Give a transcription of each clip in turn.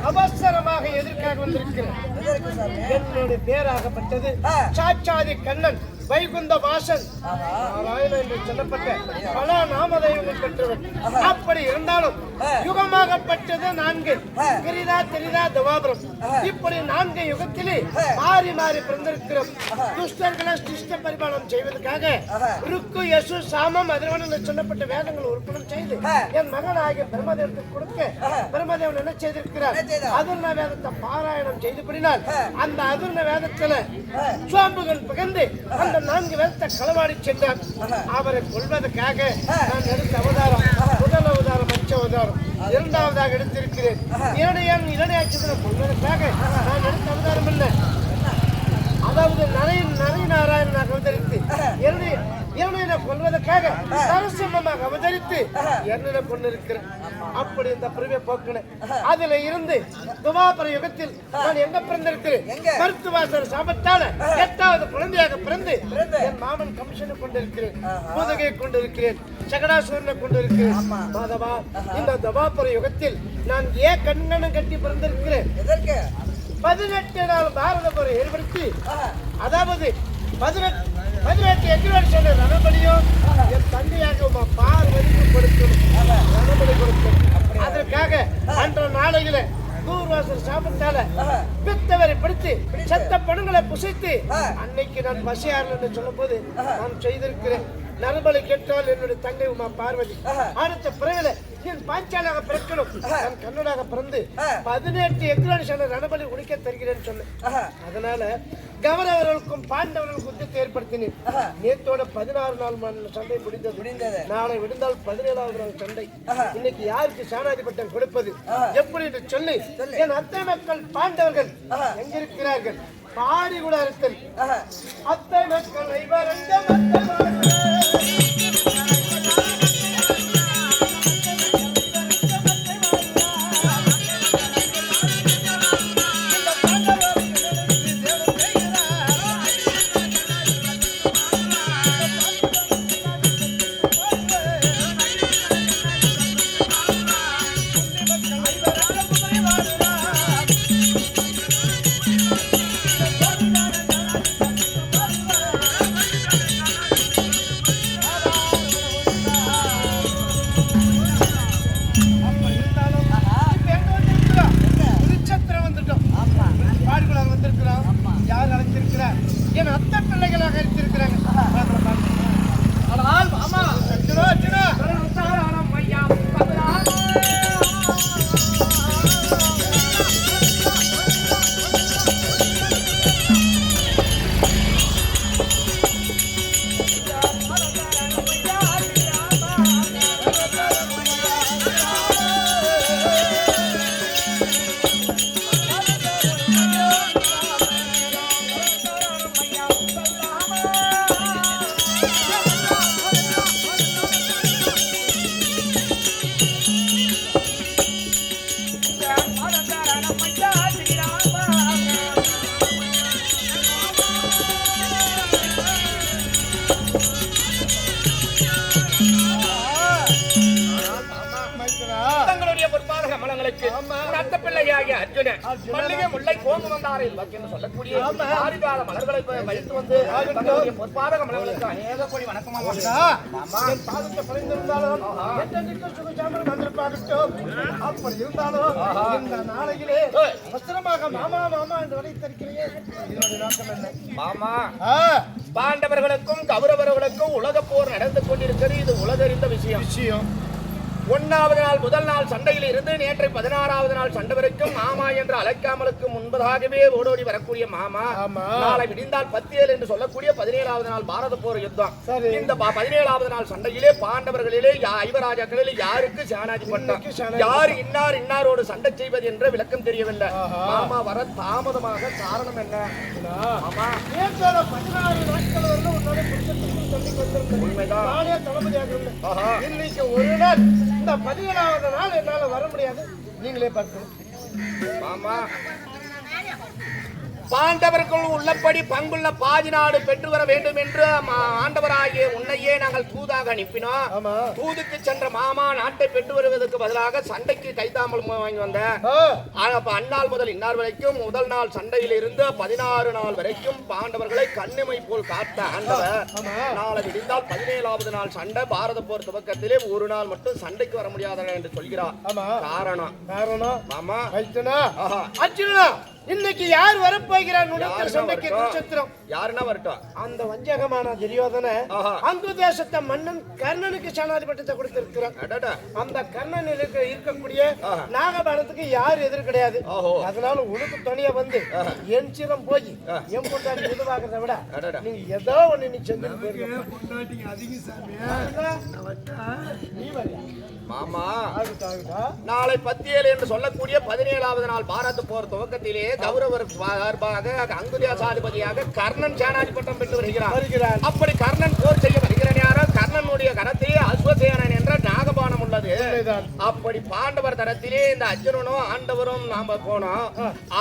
அவசரமாக எதற்காக வந்திருக்கிறேன்? என்னுடைய பேராகப்பட்டது சாட்சாதி கண்ணன் வைகுந்த வாசன் நாராயணன் என்று சொல்லப்பட்ட பல நாமதேவங்கள் பெற்றவர். அப்படி இருந்தாலும் யுகமாகப்பட்டது 4 கிரிதா தெரிதா துவாபரம். இப்படி 4 யுகத்திலே மாறி மாறி பிறந்திருக்கிறோம். துஷ்டர்களை சிஷ்ட பரிபாலனம் செய்வதற்காக ருக்கு யசு சாமம் அதிர்வன் என்று சொல்லப்பட்ட வேதங்கள் உறுப்பினம் செய்து என் மகனாகிய பிரம்மதேவனுக்கு கொடுக்க பிரம்மதேவன் என்ன செய்திருக்கிறார்? அதுர்ண வேதத்தை பாராயணம் செய்துபடினால் அந்த அதுர்ண வேதத்துல சுவாம்புகள் பகிர்ந்து அந்த 4 வேதத்தை களவாடி சென்றார். அவரை கொள்வதற்காக நான் எடுத்த அவதாரம் முதல் அவதாரம், பஞ்ச அவதாரம், 2வதாக எடுத்திருக்கிறேன். இரணையாட்சியனை கொள்வதற்காக நான் எடுத்த அவதாரம் இல்லை. அதாவது நரை நாராயணனாக அவதரித்து என்னை கொள்வதற்காக நரசிம்மமாக அவதரித்து என்னை கொண்டிருக்கிறேன். அப்படி இந்த பிரிவை போக்கினேன். அதுல இருந்து துவாபர யுகத்தில் நான் எங்க பிறந்திருக்கிறேன்? மருத்துவாசர் சாபத்தால 8வது குழந்தையாக பிறந்து என் மாமன் கமிஷனை கொண்டிருக்கிறேன், பூதகையை கொண்டிருக்கிறேன், சகடாசுரனை கொண்டிருக்கிறேன். மாதவா, இந்த துவாபர யுகத்தில் நான் ஏன் கண்ணனம் கட்டி பிறந்திருக்கிறேன்? 18 நாள் பாரத போரை ஏற்படுத்தி, அதாவது 18 எக்ரிவர்ஷன் ரணபலியும் என் தந்தையாக பார்வதிக்கு கொடுக்கணும், ரணபலி கொடுக்கணும். அதற்காக அன்ற நாளையில தூர்வாசர் சாபத்தால பித்தவரை பிடித்து சத்த பணங்களை புசைத்து அன்னைக்கு நான் பசியாரல் என்று சொல்லும் போது நான் செய்திருக்கிறேன். நரபலி கேட்டால் என்னுடைய தங்கை உமா பார்வதி அடுத்த பிறகு என் பாஞ்சாலாக பிறக்கணும், நான் கண்ணனாக பிறந்து 18 எக்ரிவர்ஷன் ரணபலி உடிக்க தருகிறேன்னு சொன்னேன். அதனால கௌரவர்களுக்கும் பாண்டவர்களுக்கும் யுத்தத்தை ஏற்படுத்தினேன். நேத்தோட 16 நாள் சண்டை முடிந்தது. நாளை விடுந்தால் 17வது நாள் சண்டை. இன்னைக்கு யாருக்கு சாணாதிபட்டம் கொடுப்பது எப்படி என்று சொல்லி என் அத்தை மக்கள் பாண்டவர்கள் எங்கிருக்கிறார்கள்? பாடி கூட அறுத்தல் அத்தை மக்கள் அத்த பிள்ளையாகிய அர்ஜுனன் மல்லிகை முல்லை கோங்கு வந்தாரை என்று சொல்லக்கூடிய ஆதிகால மலர்களை வைத்து வந்து பொற்பாதக மலர்களுக்கு அநேக கோடி வணக்கமா பாதத்தை பணிந்திருந்தாலும் சுகசாமன் வந்திருப்பாகட்டும். அப்படி இருந்தாலும் இந்த நாளையிலே அவசரமாக மாமா மாமா என்று வளைத்திருக்கிறீர்கள். இதனுடைய நோக்கம் என்ன? மாமா, பாண்டவர்களுக்கும் கௌரவர்களுக்கும் உலக போர் நடந்து கொண்டிருக்கிறது. இது உலகறிந்த விஷயம். 1வது நாள் முதல் நாள் சண்டையில் இருந்து நேற்றை 16வது நாள் சண்டை வரைக்கும் மாமா என்று அழைக்காமலுக்கு முன்பதாகவே ஓடோடி வரக்கூடிய மாமா நாளை விடிந்தால் 17 என்று சொல்லக்கூடிய 17வது நாள் பாரத போர் யுத்தம். இந்த 17வது நாள் சண்டையிலே பாண்டவர்களிலே ஐவராஜாக்களிலே யாருக்கு சேனாதிபட்டம், யார் இன்னாரோடு சண்டை செய்வது என்ற விளக்கம் தெரியவில்லை. மாமா வர தாமதமாக காரணம் என்ன? மாமா 16 நாட்கள் வரல உன்னோட உண்மைதான் தளபதியாக இன்னைக்கு ஒரு நாள் இந்த 17வது நாள் என்னால வர முடியாது. நீங்களே பார்க்கணும். மாமா, பாண்டவர்கள் உள்ளபடி பங்குள்ள பாதி நாடு பெற்று வர வேண்டும் என்று ஆண்டவராகிய உன்னையே நாங்கள் தூதாக அனுப்பினோம். தூதுக்கு சென்ற மாமா நாட்டை பெற்று வருவதற்கு பதிலாக சண்டைக்கு கைதாமல் வாங்கி வந்த அந்நாள் முதல் இந்நாள் வரைக்கும் முதல் நாள் சண்டையில் இருந்து 16 நாள் வரைக்கும் பாண்டவர்களை கண்ணிமை போல் காத்த ஆண்டவர் நாளை விடிந்தால் 17வது நாள் சண்டை பாரத போர் துவக்கத்திலே ஒரு நாள் மட்டும் சண்டைக்கு வர முடியாத என்று சொல்கிறார். காரணம் மாமா அர்ஜுனா, இன்னைக்கு யார் வரப்போகிறார்? சண்டைக்கு குருச்சத்திரம் யாருன்னா வரட்டும். அந்த வஞ்சகமான துரியோதன அங்கு தேசத்தை மன்னன் கர்ணனுக்கு சேனாதிபட்டத்தை கொடுத்திருக்கிறார். அந்த கர்ணன் இருக்கக்கூடிய நாகபானத்துக்கு யார் எதிர் கிடையாது. அதனால உனக்கு துணைய வந்து என் சிரம் போய் என் பொண்டாட்டி உதவாகிறத விட நீங்க ஏதோ ஒண்ணு நீ செஞ்சு நீ வரையா மாமா, நாளை 17 என்று சொல்லக்கூடிய 17வது நாள் பாரத போர் துவக்கத்திலே கௌரவர் சார்பாக அங்குதேசாதிபதியாக கர்ணன் சேனாதிபட்டம் பெற்று வருகிறார். அப்படி கர்ணன் போர் செய்ய வருகிற நேரம் கர்ணனுடைய கரத்திலே அஸ்வசேனன் என்ற நாகபானம் உள்ளது. அப்படி பாண்டவர் தரத்திலே இந்த அர்ஜுனனும் ஆண்டவரும் நாம போனோம்.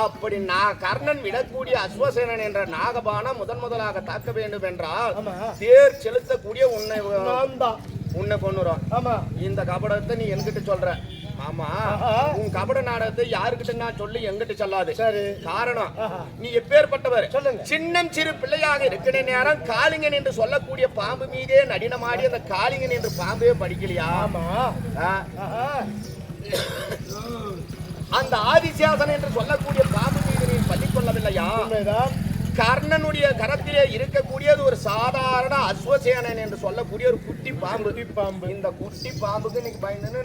அப்படி கர்ணன் விடக்கூடிய அஸ்வசேனன் என்ற நாகபானம் முதலாக தாக்க வேண்டும் என்றால் தேர் செலுத்தக்கூடிய உன்னை கொண்டுறோம். இந்த கபடத்தை நீ என்கிட்ட சொல்ற. ஆமா, உன் கபட நாடகத்தை யாருக்கிட்ட நான் சொல்லி எங்கிட்ட சொல்லாது. காரணம், நீ எப்பேற்பட்டவர்? சின்னம் சிறு பிள்ளையாக இருக்கிற நேரம் காளிங்கன் என்று சொல்லக்கூடிய பாம்பு மீதே நடினமாடி அந்த காளிங்கன் என்று பாம்பே படிக்கலையா? அந்த ஆதிசேஷன் என்று சொல்லக்கூடிய பாம்பு மீது நீ பள்ளிக்கொள்ளவில்லையா? கர்ணனுடைய கரத்திலே இருக்கக்கூடியது ஒரு சாதாரண அஸ்வசேனன் என்று சொல்லக்கூடிய ஒரு குட்டி பாம்பு. இந்த குட்டி பாம்புக்கு இன்னைக்கு பயந்து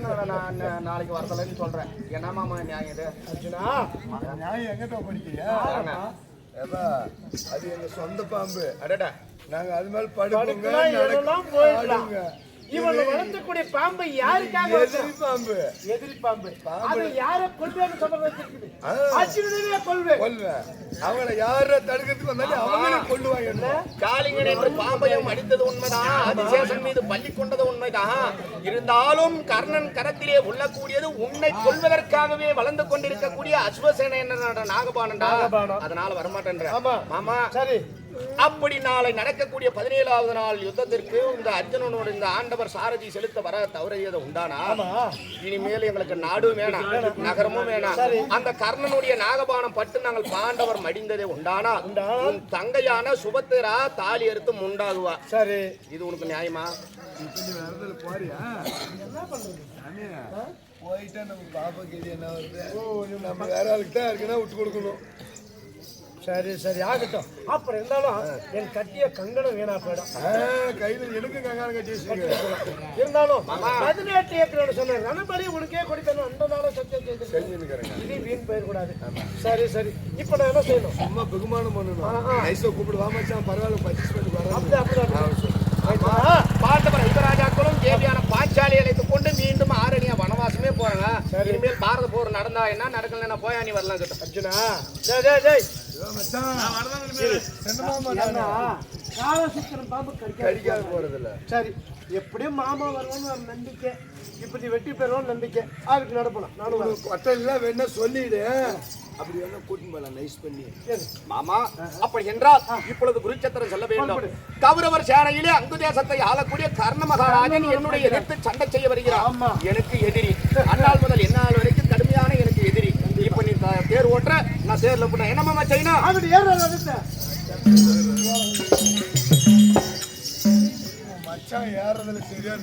நாளைக்கு வரலன்னு சொல்றேன். என்ன மாமா நியாயம் இது? அர்ஜுனா, நியாயம் எங்கிட்ட படிக்கிறியா? அது எங்க சொந்த பாம்பு. அடடா, நாங்க அது மேல படுப்போங்க. இவன் வளர்த்தக்கூடிய பாம்பு யாருக்காக? எதிரி பாம்பு. அதை யார கொள்வேன்னு சொல்ல வச்சிருக்குது. அர்ஜுனனே கொள்வேன். அவங்களை யார தடுக்கிறதுக்கு வந்தாலும் அவங்களே கொள்ளுவாங்க. காளிங்கன் என்று பாம்பையும் அடித்தது உண்மைதான். ஆதிசேஷன் மீது பள்ளி கொண்டது உண்மைதான். இருந்தாலும் கர்ணன் கரத்திலே உள்ளக்கூடியது உன்னை கொள்வதற்காகவே வளர்ந்து கொண்டிருக்கக்கூடிய அஸ்வசேன என்ற நாகபானண்டா. அதனால வரமாட்டேன்ற மாமா. சரி, அப்படி நாளை நடக்கக்கூடிய 17வது நாள் யுத்தத்திற்கு இந்த அர்ஜுனனோடு இந்த ஆண்டவர் சாரதி செலுத்த வர தவறியது உண்டானா? இனிமேல் எங்களுக்கு நாடும் வேணாம், நகரமும் வேணாம். அந்த கர்ணனுடைய நாகபானம் பட்டு நாங்கள் பாண்டவர் மடிந்ததே உண்டானா உன் தங்கையான சுபத்திரா தாலி எடுத்து முண்டாகுவா. சரி, இது உனக்கு நியாயமா? போயிட்டா நம்ம பாப்பா கேள்வி என்ன வருது? நம்ம வேற ஆளுக்கு தான் இருக்குன்னா விட்டு கொடுக்கணும். சரி சரி, ஆகட்டும். அப்புறம் இருந்தாலும் என் கட்டிய கங்கணம் வீணா போயிடும். கையில எனக்கு கங்கணம் கட்டி இருந்தாலும் 18 ஏக்கரோட சொன்ன ரணபலி உனக்கே கொடுக்கணும். அந்த நாளும் சத்தியம் செஞ்சுருக்கிறேன். இது வீண் போயிடக்கூடாது. சரி சரி, இப்ப நான் என்ன செய்யணும்? சும்மா பகுமானம் பண்ணணும். நைஸா கூப்பிடு, வாமாச்சான் பரவாயில்ல பார்ட்டிசிபேட் வர. பாண்டவர் யுவராஜாக்களும் தேவியான பாஞ்சாலி அழைத்துக் கொண்டு மீண்டும் ஆரணியா வனவாசமே போறாங்க. இனிமேல் பாரத போர் நடந்தா என்ன, நடக்கலன்னா போயா நீ வரலாம். அர்ஜுனா, பாம்பு கடிக்காது போறதில்ல. சரி, எப்படியும் மாமா வருவோம்னு ஒரு நம்பிக்கை. இப்படி வெட்டி பெறுவோம் நம்பிக்கை. அதுக்கு நடப்பலாம். நானும் கொட்டையில வேணா சொல்லிடு. அப்படி வேணா கூட்டின்னு போலாம் நைஸ் பண்ணி. மாமா, அப்படி என்றால் இப்பொழுது குருச்சத்திரம் சொல்ல வேண்டும். கௌரவர் சேனையிலே அங்கு தேசத்தை ஆளக்கூடிய கர்ண மகாராஜன் என்னுடைய எதிர்த்து சண்டை செய்ய வருகிறார். எனக்கு எதிரி. அந்நாள் முதல் எந்நாள் வரைக்கும் கடுமையான எனக்கு தேர் ஓட்டுற நான் தேர்ல போட்டேன் என்ன மாமா செய்யணும் அப்படி ஏற ரதத்தை மச்சான் ஏறதுல சரியா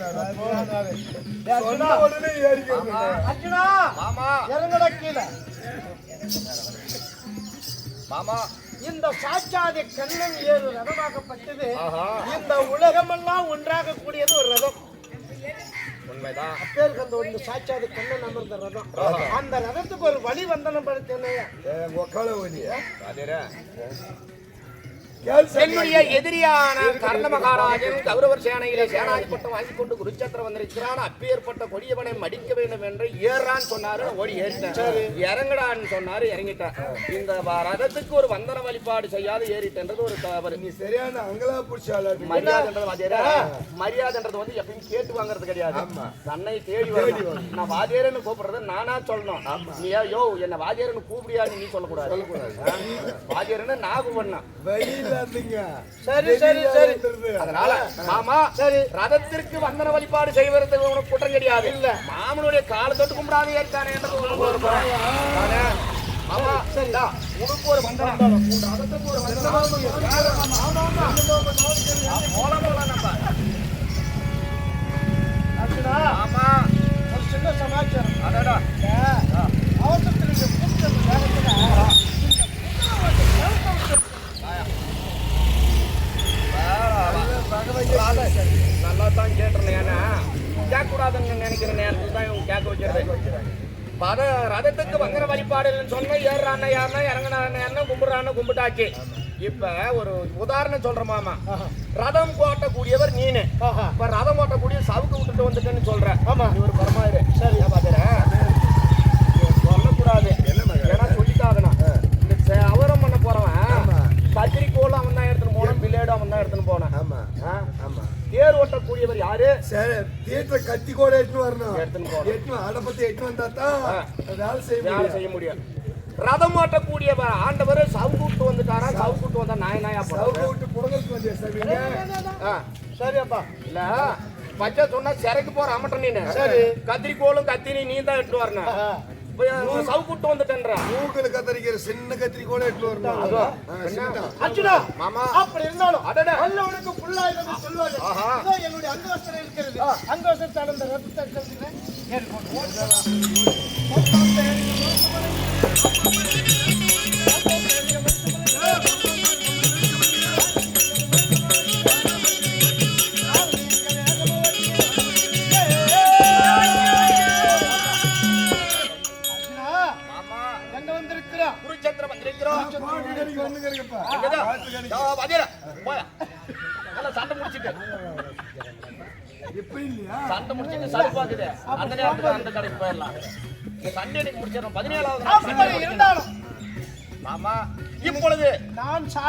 அர்ஜுனா, உடனே ஏறிக்கிறது அர்ஜுனா மாமா இறங்கடா கீழே. மாமா இந்த சாட்சாதி கண்ணன் ஏறு ரதமாகப்பட்டது. ஆஹா. இந்த உலகமெல்லாம் ஒன்றாக கூடியது ஒரு ரதம். உண்மைதான் அப்பேருக்கு அந்த ஒன்று சாட்சாதி கண்ணன் அமர்ந்த ரதம். அந்த ரதத்துக்கு ஒரு வழி வந்தனம் படுத்தேன். ஒக்கால வழி அதேரா என்னுடைய எதிரியான கர்ண மகாராஜன் கௌரவர் சேனையிலே சேனாதிபட்டம் வாங்கி கொண்டு குருச்சத்திரம் வந்திருக்கிறான். அப்பேற்பட்ட கொடியவனை மடிக்க வேண்டும் என்று ஏறான்னு சொன்னாரு, ஓடி ஏறிட்டேன். இறங்கடான்னு சொன்னாரு, இறங்கிட்டேன். இந்த ரதத்துக்கு ஒரு வந்தன வழிபாடு செய்யாது ஏறிட்டேன்றது ஒரு தவறு. நீ சரியான அங்கலா புடிச்சால மரியாதைன்றது வாத்தியாரா, மரியாதைன்றது வந்து எப்பயும் கேட்டு வாங்குறது கிடையாது. தன்னை தேடி வரணும். நான் வாத்தியாரன்னு கூப்பிடுறது நானா சொல்லணும். நீ யோ என்ன வாத்தியாரன்னு கூப்பிடியான்னு நீ சொல்லக்கூடாது. வாத்தியாரன்னு நான் கூப்பிடணும். சரி சரி சரி. அதனால மாமா சரி ரதத்திற்கு வந்தன வழிபாடு செய்வது உனக்கு குற்றம் கிடையாது. இல்ல மாமனுடைய கால தொட்டு கும்பிடாது ஏற்கானே மாமா சரிடா உனக்கு ஒரு வந்தனம் ரதத்துக்கு ஒரு ஆமா ஒரு சின்ன சமாச்சாரம். அடடா அவசரத்தில் நல்லா தான் கேட்டுருந்தேன். ஏன்னா கேட்கக்கூடாதுன்னு நினைக்கிற நேரத்தில் தான் இவங்க கேட்க வச்சிருக்கேன். ரதத்துக்கு வங்கிற வழிபாடுன்னு சொன்னா ஏறான யாருன்னா இறங்கினா கும்பிடுறான்னு கும்பிட்டாச்சு. இப்ப ஒரு உதாரணம் சொல்ற மாமா, ரதம் ஓட்டக்கூடியவர் நீனு, இப்ப ரதம் ஓட்டக்கூடிய சவுக்கு விட்டுட்டு வந்துட்டேன்னு சொல்ற. ஆமா இவர் பரமாயிரு சரி பாத்துற சொல்லக்கூடாது. ஏன்னா சொல்லிட்டாகணும். இந்த அவரம் பண்ண போறவன் கத்திரிக்கோள் அவன் தான் எடுத்துன்னு போனான், பிள்ளையோட அவன் தான் எடுத்துன்னு போனான். ஆமா ஆமா தேர் ஓட்டக்கூடியவர் யாரு? சரி தியேட்டர் கத்தி கூட எட்டு வரணும். எடுத்துன்னு போறோம். எட்டு அடப்பத்தி எட்டு வந்தா தான் வேலை செய்ய முடியும். ரதம் ஓட்டக்கூடியவர் ஆண்டவர் சவுக்கூட்டு வந்துட்டாரா? சவுக்கூட்டு வந்தா நாயா விட்டு புடங்களுக்கு வந்து சரியாப்பா. இல்ல பச்சை சொன்னா சிறைக்கு போற அமட்டன் நீனு. சரி கத்திரிக்கோளும் கத்திரி நீ தான் எடுத்து வரணும். சவுக்கூட்டு வந்துட்டேன்ற மூக்குல கத்தரிக்கிற சின்ன கத்திரி கூட எட்டு வரணும். அர்ஜுனா மாமா அப்படி இருந்தாலும் அடடே வல்லவனுக்கு புல்லாயிரம் சொல்வார்கள். இதோ என்னுடைய அங்கவஸ்திரம் இருக்கிறது. அங்கவஸ்திரத்தை அந்த ரத்தத்தை கழுத்துகிறேன். குருச்சத்திரம் வந்திருக்கிறோம். சண்டை முடிச்சுட்டு சண்டை முடிச்சுட்டு சலுப்பாக்குது. அந்த நேரத்துல அந்த கடைக்கு போயிடலாம். சண்டை அன்னைக்கு முடிச்சிடறோம். 17வது இருந்தாலும் மாமா இப்பொழுது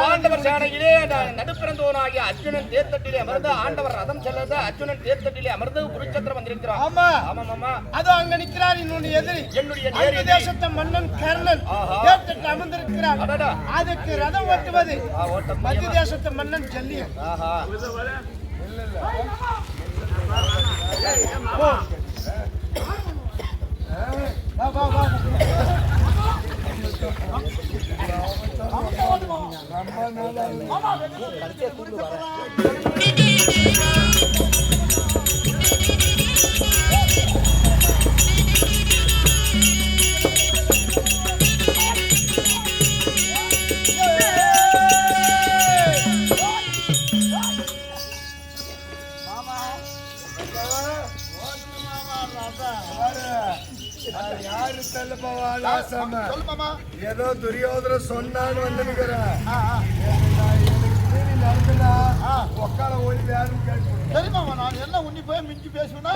பாண்டவர் சேனையிலே நடுப்பிறந்தவனாகிய அர்ஜுனன் தேர்தட்டிலே அமர்ந்து ஆண்டவர் ரதம் செல்லது. அர்ஜுனன் தேர்தட்டிலே அமர்ந்து குருச்சத்திரம் வந்திருக்கிறான். ஆமா ஆமா மாமா அதோ அங்க நிற்கிறார் என்னுடைய எதிரி. என்னுடைய தேசத்து மன்னன் கர்ணன் தேர்தட்டு அமர்ந்திருக்கிறான். அதுக்கு ரதம் ஓட்டுவது மத்திய தேசத்து மன்னன் ஜல்லியன். ஏதோ துரியோதர சொன்னான்னு வந்து உக்கால ஓடி யாரும் தெரியுமா நான் என்ன உன்னி போய் மிஞ்சி பேசுவேன்னா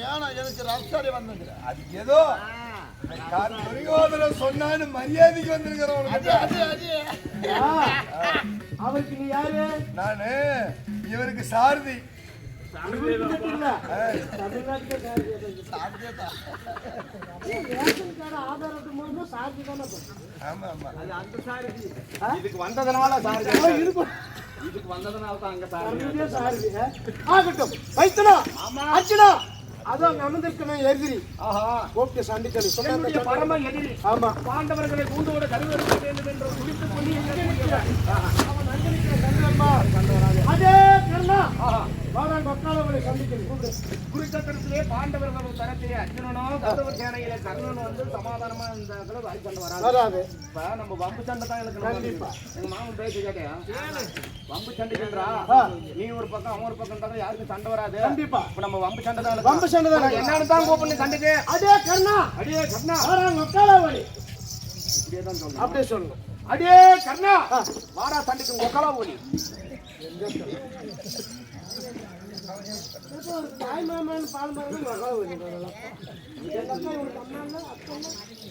ஏன்னா எனக்கு ரசாரி வந்தது. அதுக்கு ஏதோ துரியோதர சொன்னான்னு மரியாதைக்கு வந்திருக்கிறோம். அவருக்கு நீ யாரு? நானு இவருக்கு சாரதி. இதுக்கு வந்ததுனால இதுக்கு வந்ததுனால தான் அங்க ஆகட்டும் வைத்தனா அர்ஜுனா அதான் அங்க அமர்ந்திருக்கணும் எதிரி. ஓகே சண்டிக்கலி என்னுடைய பரம எதிரி. ஆமா பாண்டவர்களை கூண்டோடு கருவறுக்க வேண்டும் என்று துடித்துக் கொண்டு அதே கர்ணா வாடா கொக்காலவளை சண்டிக்கலி குருச்சத்திரத்திலே பாண்டவர்கள் தரத்திலே அர்ஜுனனும் கௌரவ சேனையிலே கர்ணனும் வந்து சமாதானமா இந்த இடத்துல வாய்ப்பு வராது. இப்ப நம்ம வம்பு சண்டை தான் எனக்கு எங்க மாமன் பேசி கேட்டியா வம்பு சண்டைக்குன்றா நீ ஒரு பக்கம் அவன் ஒரு பக்கம் யாருக்கும் சண்டை வராது. கண்டிப்பா இப்ப நம்ம வம்பு சண்டை தான் வம்பு சண்டை தான் என்னன்னு தான் கூப்பிடு சண்டைக்கு. அதே கர்ணா அடியே கர்ணா வாடா கொக்காலவளை இப்படியே தான் சொல்லணும். அப்படியே சொல்லணும். அடியே கர்ணா வாடா சண்டைக்கு கொக்கலா ஓடி.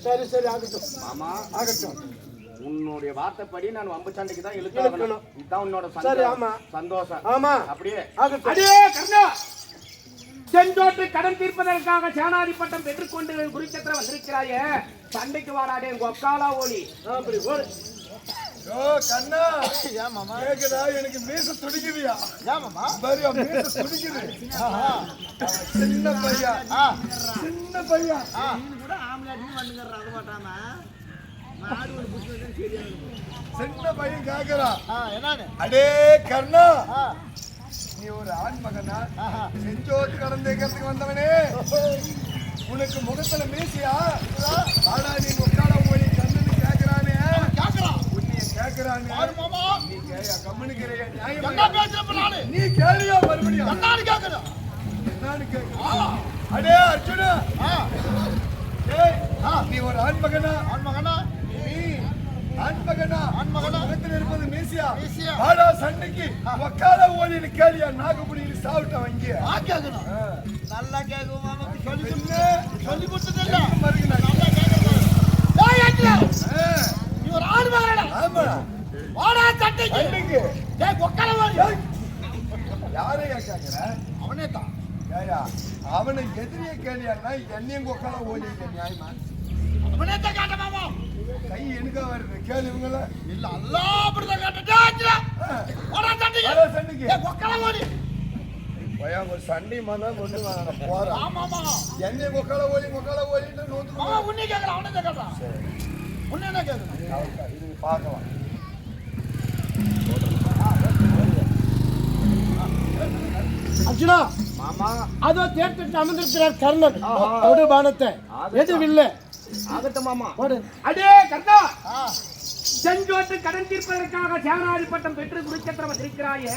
சரி சரி ஆகட்டும் மாமா ஆகட்டும். உன்னுடைய வார்த்தைப்படி நான் வம்பு சண்டைக்கு தான் இழுக்கணும். இதுதான் உன்னோட சரி ஆமா சந்தோஷம். ஆமா அப்படியே ஆகட்டும். அடியே கர்ணா செஞ்சோட்டு கடன் தீர்ப்பதற்காக சேனாதி பட்டம் பெற்றுக்கொண்டு குருச்சத்திரம் வந்திருக்கிறாயே சண்டைக்கு வாடாடே கொக்காலா ஓடி. அப்படி ஓடு. ஓ கண்ணா கேக்குதா? எனக்கு மீச துடிக்குதுயா. பாரு மீச துடிக்குது. சின்ன பையன் சின்ன பையன் சின்ன பையன் கேக்குறான். அடே கர்ணா நீ ஒரு ஆண் மகனா செஞ்சோட்டு கடந்தேக்கிறதுக்கு வந்தவனே உனக்கு முகத்துல மீசியா? ஆனா நீ முக்கால போய் கண்ணுன்னு கேக்குறானே கேக்குறானே நீ கேயா கம்முனுக்கிறையா? நீ கேளியா மறுபடியும் என்னன்னு கேக்குறான்? என்னன்னு கேக்குறான்? அடே அர்ஜுனா நீ ஒரு ஆண் மகனா நீ ஆண் மகனா முகத்தில் இருப்பது மீசியா? ஆடா சண்டைக்கு ஒக்கால ஓடினு கேளியா? நாகபுடியில் சாப்பிட்டான் இங்கே நல்லா கேட்கும் சொல்லி கொடுத்ததில்ல மறுக்கு ஒரு ஆடு மகனடா. ஆமா வாடா சண்டைக்கு டேய் கொக்கலவாடி யாரை கேக்குற? அவனே தான். ஏயா அவனை எதிரியே கேளியான்னா என்னையும் கொக்கல ஓடிக்க நியாயமா? அவனே தான் காட்ட மாமா. கை எனக்கா வருது கேளு இவங்கள இல்ல அல்லாஹ் அப்படிதான் காட்டடா. வாடா சண்டைக்கு வாடா சண்டைக்கு கொக்கலவாடி பையன் ஒரு சண்டை மண்ணா கொண்டு வாங்க போறா. ஆமாமா என்னைய கொக்கல ஓடிட்டு நோந்து மாமா உன்னை கேக்குறான். அவனே தான் காட்டுறான். உன்னை என்ன கேக்குறான்? இது பார்க்கலாம். அர்ஜுனா மாமா அதோ தேர்தல் அமர்ந்திருக்கிறார் கர்ணன். ஒரு பானத்தை எதுவும் இல்லை. ஆகட்டும் மாமா. போடு. அடே கர்ணா செஞ்சோட்டு கடன் தீர்ப்பதற்காக சேனாதி பட்டம் பெற்று குருச்சத்திரம் வந்திருக்கிறாயே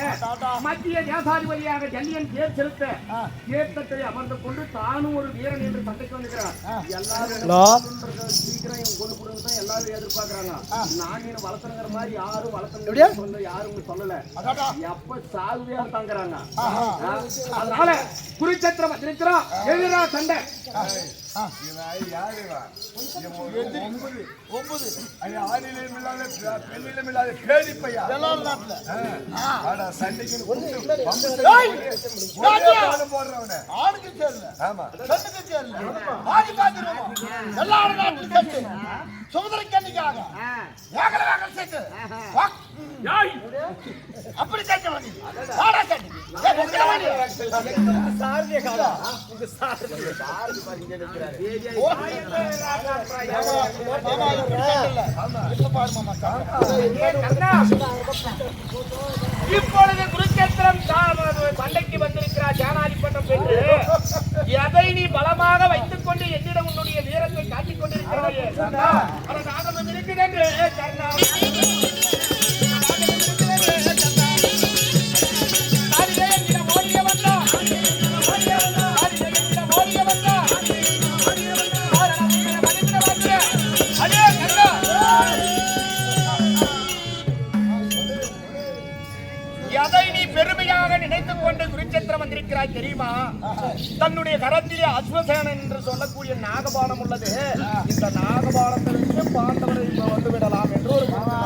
மத்திய தேசாதிபதியாக ஜல்லியன் தேர் செலுத்த தேர்தத்தை அமர்ந்து கொண்டு தானும் ஒரு வீரன் என்று சண்டைக்கு வந்துக்கிறார். எல்லாரும் சீக்கிரம் கொண்டு போடுறது தான் எல்லாரும் எதிர்பார்க்கறாங்க. நான் என்ன வளர்த்துங்கிற மாதிரி யாரும் வளர்த்துங்க யாரும் சொல்லல. எப்ப சாகுவே தாங்கிறாங்க. அதனால குருச்சத்திரம் வந்திருக்கிறோம் எதிரா சண்டை. அப்படி இப்பொழுது குருச்சத்திரம் சண்டைக்கு வந்திருக்கிறார் சேனாதி பட்டம் பெற்று எதை நீ பலமாக வைத்துக் கொண்டு என்னிடம் உன்னுடைய வீரத்தை காட்டிக் கொண்டிருக்கிறாயே எதை நீ பெருமையாக நினைத்துக் கொண்டு குருச்சத்திரம் வந்திருக்கிறாய் தெரியுமா? தன்னுடைய கரத்திலே அஸ்வசேனன் என்று சொல்லக்கூடிய நாகபானம் உள்ளது. இந்த நாகபானத்திலிருந்து பாண்டவரை வந்து விடலாம் என்று ஒரு நல்லா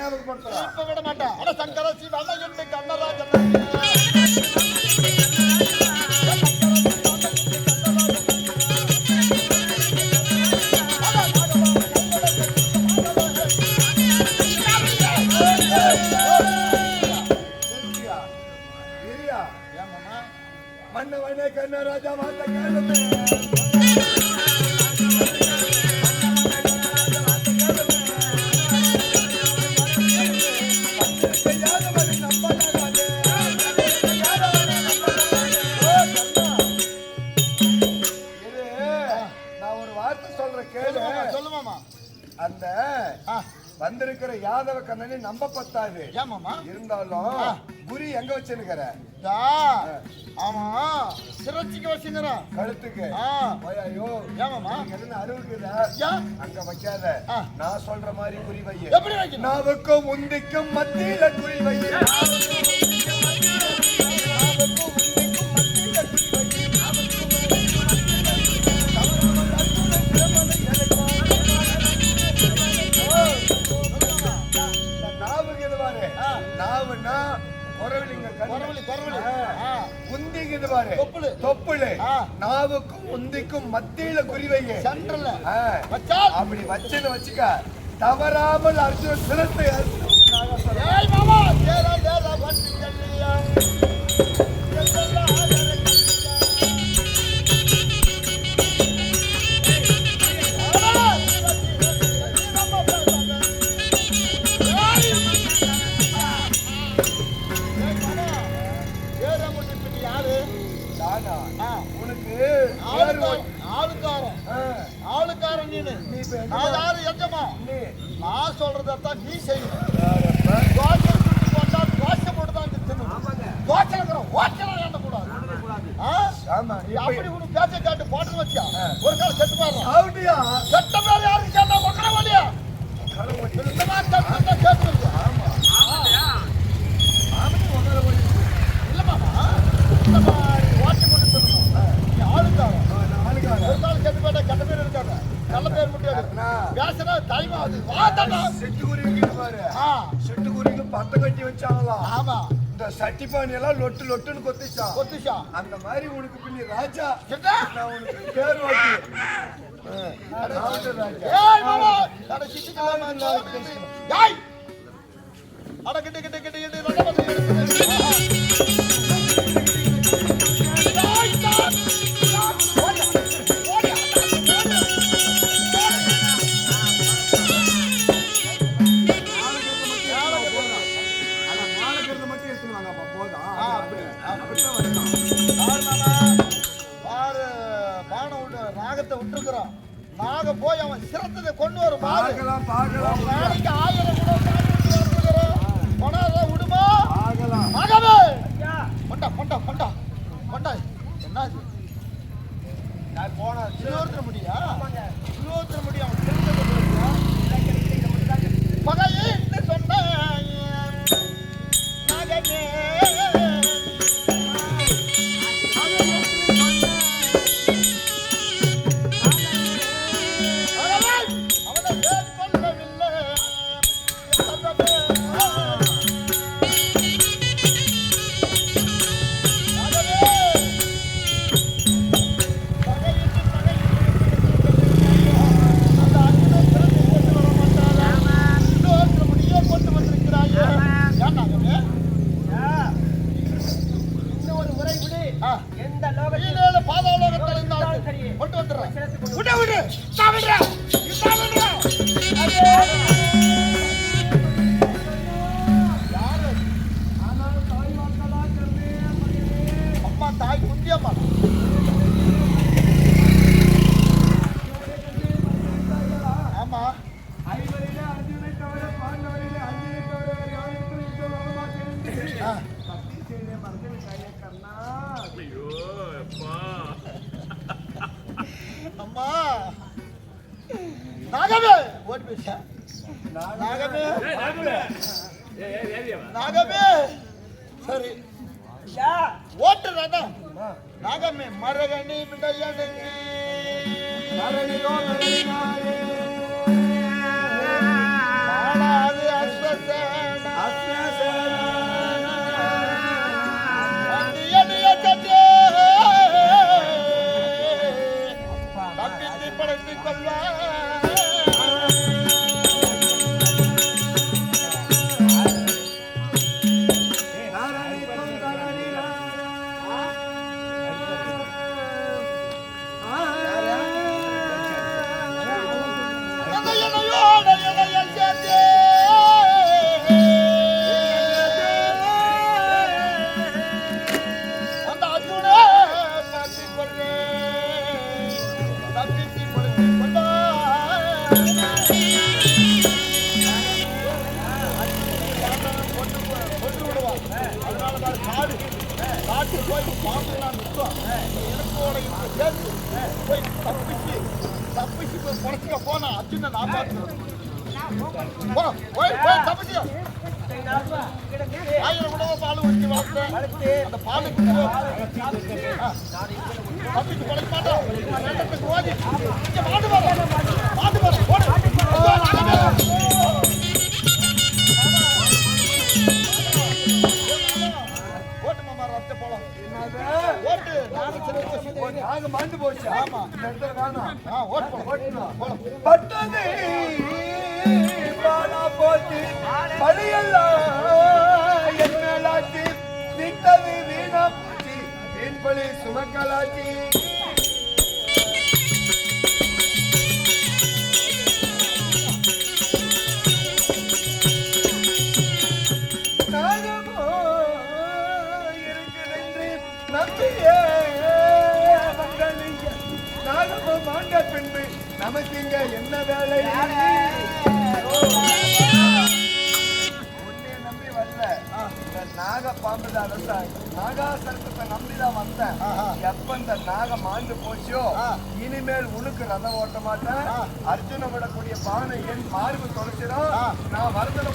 ஞாபகப்படுத்துறேன். இப்ப விட மாட்டேன். அட சங்கர சிவன என்று கண்ணராஜன் மன்னவனே கண்ணராஜா மாத்த கேளுமே. நான் ஒரு வார்த்தை சொல்றேன் கேளு. சொல்லுமாமா. அந்த வந்திருக்கிற யாதவ கண்ணனை நம்ப பத்தாது. ஏமாமா இருந்தாலும் குறி எங்க வச்சிருக்கிற? ஆமா சிரச்சிக்கு வச்சுங்கிறான் கழுத்துக்கு. ஐயோ ஏமாமா என்ன அருவுக்குதா? அங்க வைக்காத. நான் சொல்ற மாதிரி குறி வை. எப்படி வைக்கணும்? நாவுக்கும் முந்திக்கும் மத்தியில குறி வை. நாவுக்கும் முந்திக்கும் மத்தியில குறிவையே அப்படி வச்சுன்னு வச்சுக்க. தவறாமல் அர்ஜுன் சிரத்தை ஆளுக்காரன் நீனு. நான் யாரு எஜமா? நான் சொல்றதான் நீ செய்யணும். தோசை போட்டா தோசை போட்டு தான் தின்னணும். தோசைங்கிற ஓட்டல வேண்டக்கூடாது. அப்படி உனக்கு பேச்ச கேட்டு போட்டுன்னு வச்சியா ஒரு கால செத்து பாருயா. செத்த பேர் யாருக்கு கேட்டா உக்கட வழியா கேட்டு இல்லமாமா இந்த மாதிரி ஓட்டி போட்டு தின்னணும். நீ ஆளுக்காரன். ஒரு நாள் கெட்டு போயிட்டா கெட்ட பேர் இருக்காங்க. நல்ல பேர் முடியாது. பேசினா டைம் ஆகுது. செட்டுக்குருவிக்கு பாரு. செட்டுக்குருவிக்கு பத்த கட்டி வச்சாங்களாம். ஆமா இந்த சட்டி பானி எல்லாம் லொட்டு லொட்டுன்னு கொத்திச்சான். அந்த மாதிரி உனக்கு பின்னி ராஜா நான் உனக்கு பேர் வாட்டி நாக போய் அவன் சிரத்தை கொண்டு வரும். பார்க்கலாம் நாளைக்கு 1000 பணம் விடுமா? ஆகவே கொண்டா கொண்டா கொண்டா கொண்டா. என்னாச்சு? நான் போன சிறுவத்திர முடியா? சிறுவத்திர முடியும். பகையே சொன்ன நாகமே தாய் குந்தியம்மா. ஆமா ஐவரிலே அர்ஜுனை தவிர பாண்டவரிலே அர்ஜுனை தவிர யாருக்கும் யுத்தம் வர மாட்டேன். அம்மா நாகமே ஓடி போச்சா? நாகமே நாகமே சரி ஓட்டுறா. நாகமே மரகணி விடையணங்கி பாடாது அஸ்வச குறைச்சிக்க போனா அர்ஜுன நான் பார்த்துக்கிறேன். போ போய் போய் தப்பிச்சியா. 1000 உணவு பால் ஊற்றி வளர்த்து அந்த பாலுக்கு தப்பிச்சு பழக்க மாட்டோம். ரெண்டத்துக்கு ஓடி இங்க மாடு வர ஓட்டு மாமா ரத்த போலாம். ஓட்டு நாங்க மாண்டு போச்சு. ஆமா ஓட்டு போலாம். பட்டது பாலா போச்சு பழியெல்லாம் என்னலாச்சு விட்டது வீணா போச்சு வீண்பலி சுமக்கலாச்சு. நாகமோ இருக்குதென்று நம்பியே மக்களிங்க நாகமோ மாண்ட பின்பு நமக்கு இங்க என்ன வேலை? உன்னைய நம்பி வரல. இந்த நாக பாம்பு தான் நாகாசரத்தை நம்பிதான் வந்தேன். எப்ப இந்த நாக மாண்டு போச்சோ இனிமேல் உனக்கு ரதம் ஓட்ட மாட்டேன். அர்ஜுன விடக்கூடிய பானை என் மார்பு தொலைச்சிடும். நான் வரதுல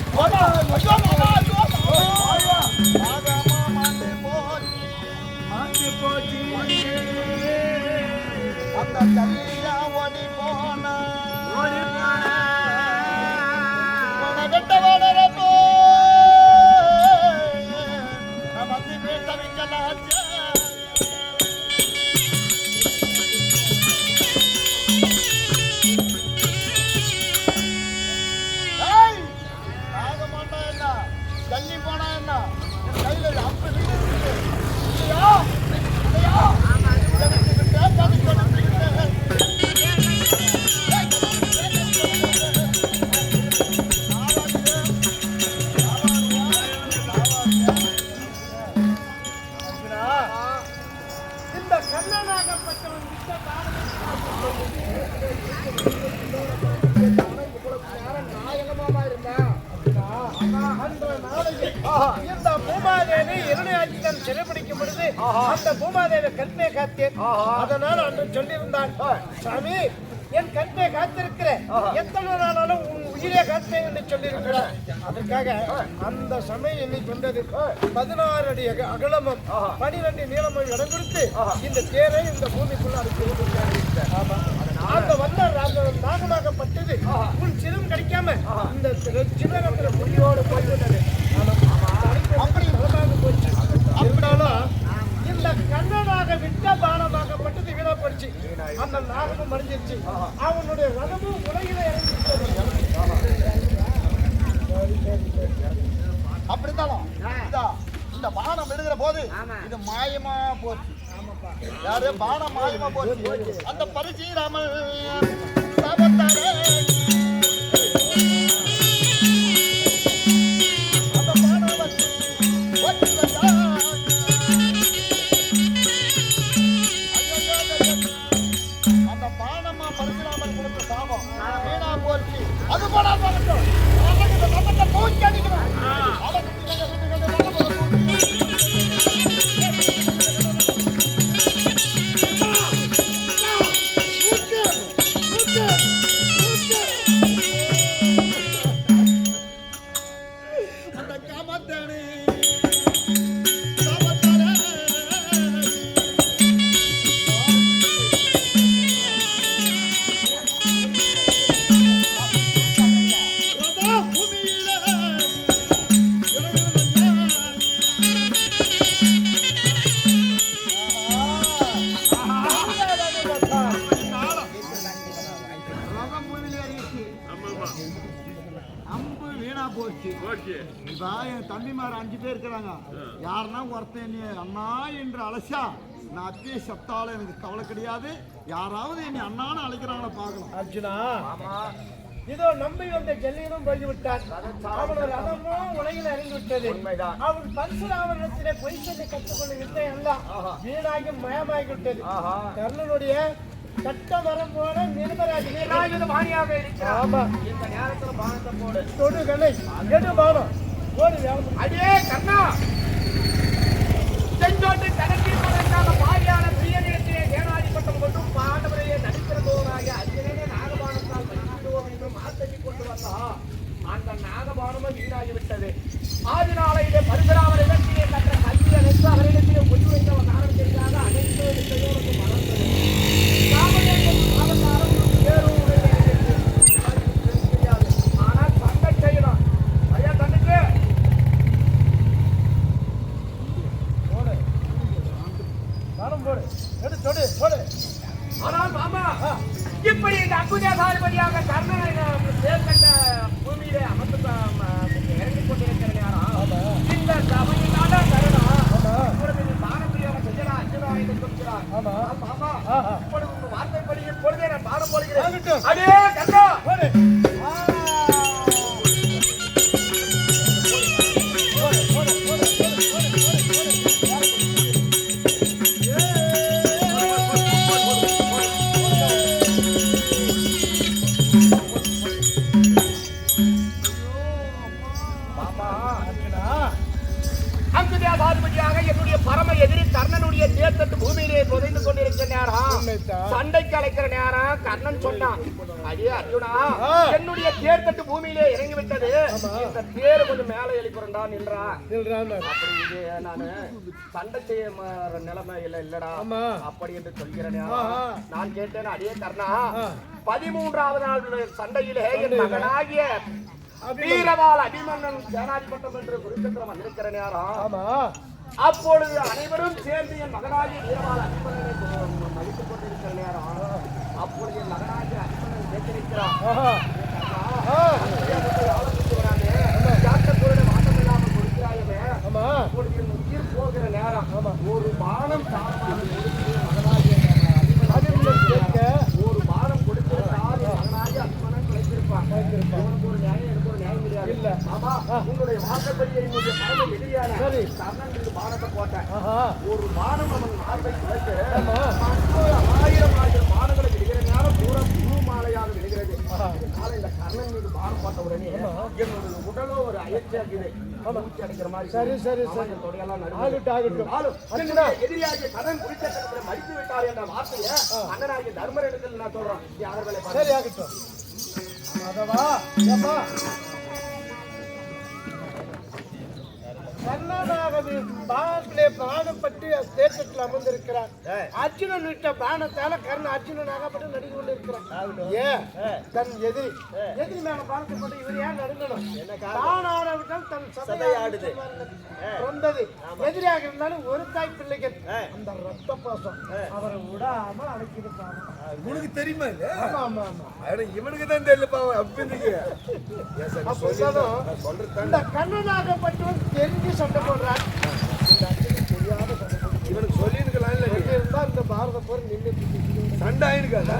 மாண்டு போச்சு அந்த தள்ளியா ஓடி போன தள்ளி போனா என்ன கையில அப்படி இந்த கண்ணனாகப்பட்டவன் நாயகமா இருந்தா இந்த பூமாதேவி இரணையாட்சிதான் சிறைப்பிடிக்கும் பொழுது அந்த பூமாதேவி கற்பனை காத்தேன். அதனால அன்று சொல்லியிருந்தான், சாமி என் கற்பனை காத்திருக்கிற எத்தனை நாளாலும் உன் உயிரே காத்தேன் என்று சொல்லியிருக்கிறார். அதற்காக அந்த சமயம் இன்னைக்கு வந்தது 16 அடி அகலமும் 12 நீளமும் இடம் கொடுத்து இந்த தேரை இந்த பூமிக்குள்ள அடித்து அந்த வந்த நாகமாகப்பட்டது உன் சிறும் கிடைக்காம இந்த சிவகத்திர புள்ளியோடு போய்விட்டது. அப்படி பலமாக போச்சு. இருந்தாலும் இந்த கண்ணனாக விட்ட பானமாகப்பட்டது வீணாப்படுச்சு. அந்த நாகமும் மறைஞ்சிருச்சு. அவனுடைய ரதமும் உலகில இறங்கிவிட்டது. அப்படித்தாலும் இந்த பானம் விடுகிற போது இது மாயமா போச்சு. யாரு பானம் மாயமா போச்சு. அந்த பரிசீராமல் அந்த பானம் அந்த பானமா பரிசீராமல் கொடுத்த சாபம் வீணா போச்சு. அது போனா போகட்டும். பூச்சி அடிக்கணும். அம்பு வீணா போச்சு. என் தம்பிமார் 5 பேர் இருக்கிறாங்க. யாருன்னா ஒருத்தன் என்னை அண்ணா என்று அழைச்சா நான் அப்பயே சத்தால எனக்கு கவலை கிடையாது. யாராவது என்னை அண்ணான்னு அழைக்கிறாங்கள பார்க்கலாம். அர்ஜுனா, இதோ நம்பி வந்த ஜல்லியனும் போய்விட்டான். அவனோட ரதமும் உலகில் இறங்கிவிட்டது. அவன் பரசுராமனிடத்திலே பொய் சொல்லி கற்றுக்கொண்டு வித்தை எல்லாம் வீணாகி மயமாகிவிட்டது. கர்ணனுடைய கட்ட மரம் போல நிருபராஜியாக இருக்கிறான். இந்த நேரத்துல பானத்தை போடு. தொடுகலை எடு பானம் ஓடு வேணும். அடே கர்ணா, செஞ்சோட்டு தனக்கில் பாரியான பிரியனிடத்திலே தேனாதிபட்டம் கொண்டும் பாண்டவரையே நடிக்கிறதோராக அர்ஜுனனே நாகபானம் பணத்தை கொண்டு வந்தா அந்த நாகபானமும் வீணாகிவிட்டது. ஆதினாலையிலே பரசுராமர் இடத்திலே கற்ற கல்வி அனைத்து அவரிடத்திலே பொய் வைத்த காரணத்திற்காக அனைத்து வித்தையோருக்கு மறந்தது. அவதாரம் வேறும் தெரியாது. ஆனால் சண்டை செய்யணும். ஐயா தண்ணிக்கு ஆனால் மாமா இப்படி இந்த அங்குதியாசாதிபதியாக கர்ணனை சேர்க்கட்ட பூமியிலே அமர்ந்து இறங்கிக் கொண்டிருக்கிற நேரம் இந்த சபையினால கருணா பாரம்பரியாக செய்யலாம் அச்சுதா என்று சொல்கிறார். மாமா இப்பொழுது உங்க வார்த்தைப்படி இப்பொழுதே நான் பாடம் போடுகிறேன். அடே கர்ணா என்னுடைய பரம எதிரி கர்ணனுடைய தேர்தட்டு பூமியிலே புதைந்து கொண்டிருக்கிற நேரம் சண்டைக்கு அழைக்கிற நேரம் கர்ணன் சொன்னான், அடே அர்ஜுனா என்னுடைய தேர்தட்டு பூமியிலே இறங்கி விட்டது, இந்த தேர் கொஞ்சம் மேலே எழுப்புறா நின்றா. அப்படி இது நானு சண்டை செய்ய நிலைமை இல்லடா அப்படி என்று சொல்கிற நேரம் நான் கேட்டேன், அடே கர்ணா 13வது நாள் சண்டையிலே என் மகனாகிய வீரவாள் அபிமன்னன் சேனாதிபட்டம் என்று குருச்சந்திரம் வந்திருக்கிற நேரம் அப்பொழுது அனைவரும் சேர்ந்து என் மகனாகிய வீரவாள் அபிமன்னனை மதித்துக் கொண்டிருக்கிற நேரம் அப்பொழுது என் மகனாகிய அபிமன்னன் கேட்டிருக்கிறான், வாட்டம் இல்லாமல் கொடுக்கிறாயவே அப்பொழுது என் உயிர் போகிற நேரம் ஒரு பானம் மகனாகிய அபிமன்னன் கேட்க ஒரு பானம் கொடுத்திருந்தால் என் மகனாகிய அபிமன்னன் கிடைத்திருப்பான். ஒரு நியாயம் எனக்கு ஒரு நியாயம் கிடையாது. இல்ல ஆமா உங்களுடைய வாசப்படியை என்னுடைய பணத்தை எதிரியான கர்ணன் மீது பானத்தை போட்டேன். ஒரு பானம் அவன் மார்பை குறைத்து 1000 பானங்களை விடுகிற நேரம் தூரம் பூ மாலையாக விடுகிறது. அதனால இந்த கர்ணன் மீது பானம் போட்ட உடனே என்னுடைய உடலோ ஒரு அயற்சியாக்குது, அடிக்கிற மாதிரி. சரி சரி சரி தொடையெல்லாம் எதிரியாகிய கர்ணன் குறிச்சத்தில் மடித்து விட்டார் என்ற வார்த்தையை அண்ணனாகிய தர்மர் இடத்தில் நான் சொல்றேன். யார் சரி ஆகட்டும். கர்நாடகாவில் பானத்திலே பானப்பட்டு தேசத்தில் அமர்ந்திருக்கிறார். அர்ஜுனன் விட்ட பானத்தால கர்ணன் அர்ஜுனனாகப்பட்டு நடுங்கி கொண்டு இருக்கிறான். ஏன் தன் எதிரி மேல பானத்தை போட்டு இவர் ஏன் நடுங்கணும்? பானாவிட்டால் தன் சதையாடுது வந்தது. எதிரியாக இருந்தாலும் ஒரு தாய் பிள்ளைகள் அந்த ரத்த பாசம் அவரை விடாமல் அழைக்கிருப்பாங்க. உனக்கு தெரியுமா? ஆமா ஆமா ஆமா இவனுக்கு தான் தெரியலப்பா. இந்த கர்ணனாகப்பட்டவன் தெரிஞ்சு சண்டை போடுறான். இவனுக்கு சொல்லிருக்கலாம் இருந்தா இந்த பாரத போர் நின்று சண்டை ஆயிருக்காது.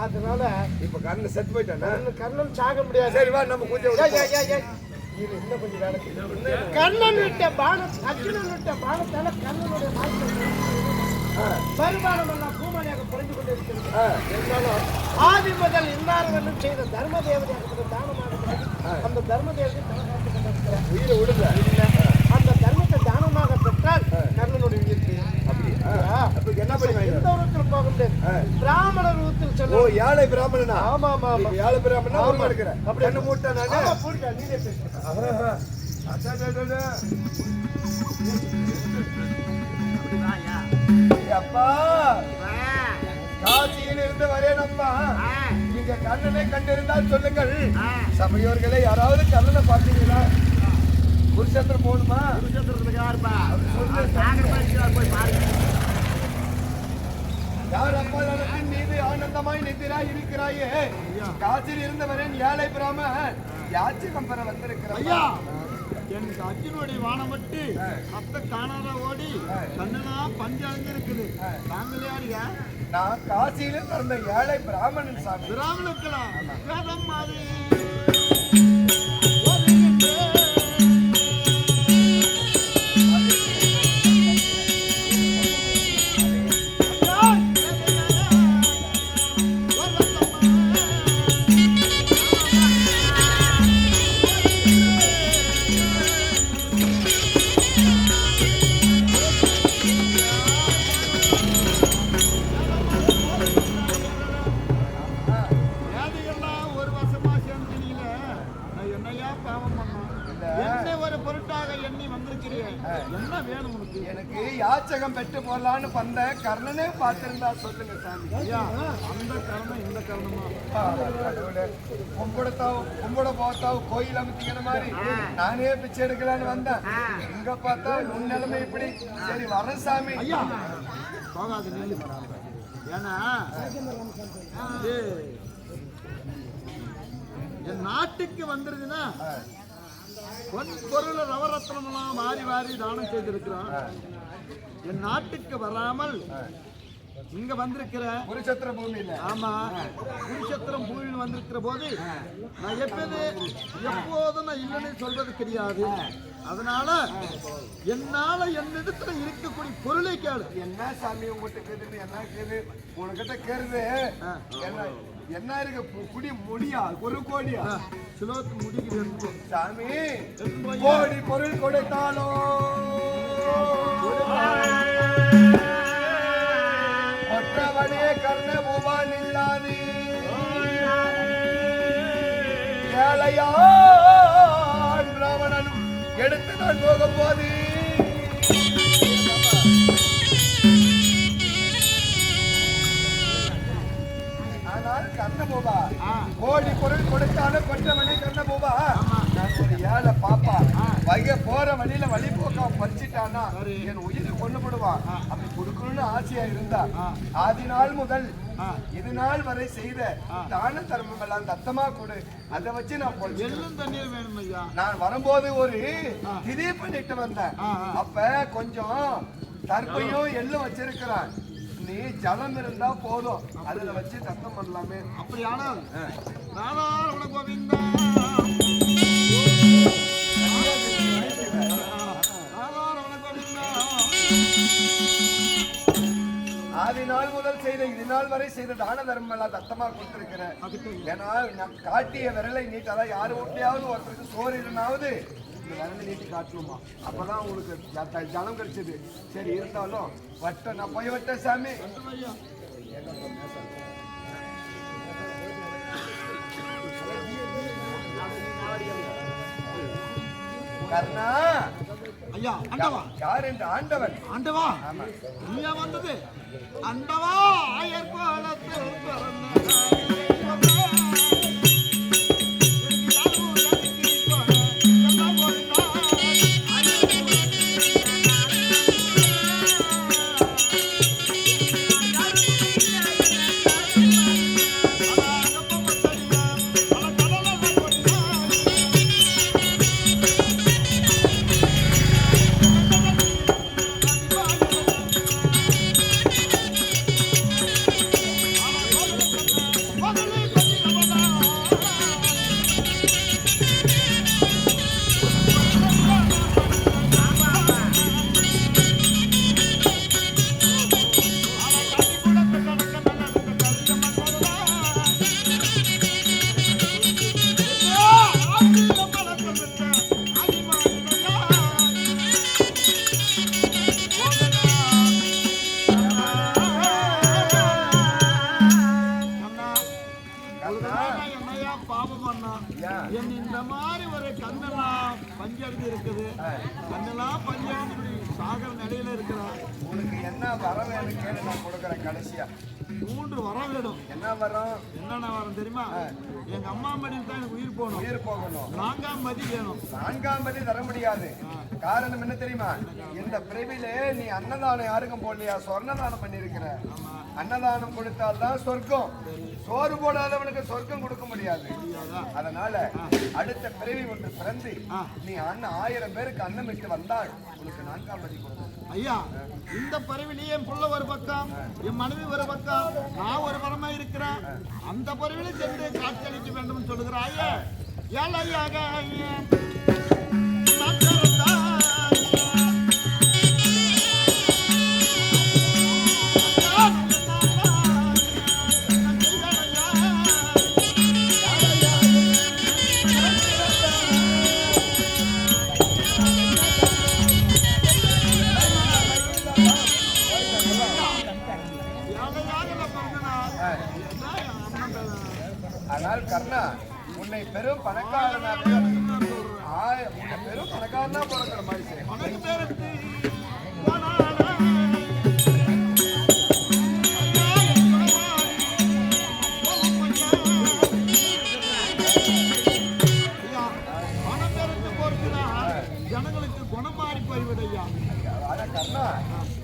அதனால இப்ப கர்ணன் செத்து போயிட்டான். கர்ணன் சாக முடியாது. சரி வா நம்ம கொஞ்சம் இன்னும் கொஞ்சம் வேலை. கர்ணன் விட்ட பானம் அர்ஜுனன் விட்ட பானத்தால கர்ணனுடைய பரிமாணம் எல்லாம் பூமணியாக புரிந்து கொண்டிருக்கிறது. என்றாலும் ஆதி முதல் இன்னாரவனும் செய்த தர்ம தேவதையாக தானமாக அந்த தர்ம தேவதை உயிரை விடுங்க. அந்த தர்மத்தை தானமாக பெற்றால் கர்ணனுடைய உயிருக்கு என்ன பண்ணி எந்த உருவத்தில் போக முடியாது. பிராமண உருவத்தில் சொல்ல ஏழை பிராமணனா? ஆமா ஆமா ஆமா ஏழை பிராமணனா இருக்கிறேன். அப்படி என்ன மூட்டை நானே பூட்டா நீனே பேசுறேன். அப்பா காசியில் இருந்து வரேனப்பா. நீங்க கண்ணனை கண்டிருந்தால் சொல்லுங்கள். சபையோர்களே யாராவது கண்ணனை பார்த்தீங்களா? குருஷேத்திரம் போகணுமா? யார் அப்பா நலத்தின் மீது ஆனந்தமாய் நிற்கிறாய் இருக்கிறாயே. காசியில் இருந்து வரேன் ஏழை பிராமணன் யாச்சிகம் பெற வந்திருக்கிறான். எனக்கு அர்ஜுனுடைய வானமட்டு மத்த காணாத ஓடி கண்ணனா பஞ்சு அழிஞ்சிருக்குது. நாங்களே ஆடியா? நான் காசியில பிறந்த ஏழை பிராமணன் சாமி. பிராமணக்கலாம் வேதம் மாதிரி ஒரு வருஷம் எண்ணி வந்திருக்கிறேன். என்ன வேணும் உனக்கு? எனக்கு யாச்சகம் பெற்று போடலான்னு வந்தேன். கர்ணனே பார்த்திருந்தா சொல்லுங்க சாமி. ஐயா, அந்த கர்ணம் இந்த கர்ணமா? கும்பிட போத்தாவு கோயில் அமைச்சிக்கிற மாதிரி நானே பிச்சை எடுக்கலான்னு வந்தேன். இங்க பார்த்தா உன் நிலைமை இப்படி. சரி வர சாமி. ஐயா போகாது, நெல்லு. ஏன்னா என் நாட்டுக்கு வந்துருதுன்னா பொருள் நவரத்னமெல்லாம் வாரி வாரி தானம் செய்திருக்கிறான். என் நாட்டுக்கு வராமல் இங்க வந்திருக்கிற குருச்சத்திர பூமியில, ஆமா குருச்சத்திரம் பூமியில் வந்திருக்கிற போது நான் எப்போதும் நான் இல்லைன்னு சொல்றது கிடையாது. அதனால என்னால என்னிடத்துல இருக்கக்கூடிய பொருளை கேளு. என்ன சாமி உங்ககிட்ட கேக்குது? என்ன கேது உனக்கிட்ட கேக்குது? என்ன இருக்கு? குடி முடியா? ஒரு கோடியா? சுலோத்து முடிக்கிறது சாமி. கோடி பொருள் கொடுத்தாலும் ஒற்றவனே கர்ண பூபான் இல்லாது ஏழையான் ராவணன் எடுத்து நான் போக போது ஆனால் கர்ணபூபா கோடி பொருள் கொடுத்தாலும் கொற்றவனே கர்ணபூபா நான் ஒரு ஏழை பாப்பா வைக போற வழியில வழி போக்க பறிச்சிட்டானா என் உயிரை கொண்டு போடுவான். அப்படி கொடுக்கணும்னு ஆசையா இருந்தா ஆதி நாள் முதல் இது நாள் வரை செய்த தான தர்மம் எல்லாம் தத்தமா கொடு. அதை வச்சு நான் எள்ளும் தண்ணீர் வேணும் ஐயா. நான் வரும்போது ஒரு திதி பண்ணிட்டு வந்தேன். அப்ப கொஞ்சம் தர்ப்பையும் எள்ளும் வச்சிருக்கிறான். நீ ஜலம் இருந்தா போதும், அதுல வச்சு தத்தம் பண்ணலாமே. அப்படியானால் நாராயண கோவிந்தா ஆதி நாள் முதல் செய்த இது நாள் வரை செய்த தான தர்மம் எல்லாம் தத்தமா கொடுத்திருக்கிறேன். ஏன்னா நான் காட்டிய விரலை நீட்டாதான் யாரு வீட்லயாவது ஒருத்தருக்கு சோறு இல்லைனாவது இந்த விரலை நீட்டி காட்டணுமா, அப்பதான் உங்களுக்கு ஜலம் கிடைச்சது. சரி இருந்தாலும் வட்ட நான் போய் வட்டேன் சாமி. கர்ணா ஐயா, அண்டவா யார் என்று ஆண்டவன்? ஆண்டவா நீயா வந்தது? அண்டவா ஆயர் கோலத்தில் இந்த மாதிரி ஒரு கண்ணெல்லாம் பஞ்சடைந்து இருக்குது. கண்ணெல்லாம் பஞ்சடைந்து சாகர நிலையில இருக்கிறான். உனக்கு என்ன வர வேணும் கேளு, நான் கொடுக்குறேன். கடைசியா 3 வரம் வேணும். என்ன வரும்? என்னென்ன வரம் தெரியுமா? எங்க அம்மா மடியில் தான் எனக்கு உயிர் போகணும். உயிர் போகணும். 4ஆம் மதி வேணும். 4ஆம் மதி தர முடியாது. காரணம் என்ன தெரியுமா? இந்த பிறவிலே நீ அன்னதானம் யாருக்கும் போடலையா? சொர்ணதானம் பண்ணிருக்கிற. அன்னதானம் கொடுத்தால்தான் சொர்க்கம். சோறு போடாதவனுக்கு சொர்க்கம் கொடுக்க முடியாது. அதனால அடுத்த பிறவி ஒன்று பிறந்து நீ அண்ணன் 1000 பேருக்கு அன்னம் விட்டு வந்தால் உனக்கு 4ஆம் மதி கொடுக்கும். ஐயா, இந்த பறவையிலேயே என் புள்ள ஒரு பக்கம், என் மனைவி ஒரு பக்கம், நான் ஒரு பரமா இருக்கிறேன். அந்த பறவையில சென்று காட்சி அளிக்க வேண்டும் சொல்லுகிறாயே. ஏழையாக ஆனால் கர்ணா, உன்னை பெரும் பணக்காரனாக உன்னை பெரும் பணக்காரனா பிறக்கிற மாதிரி சரி.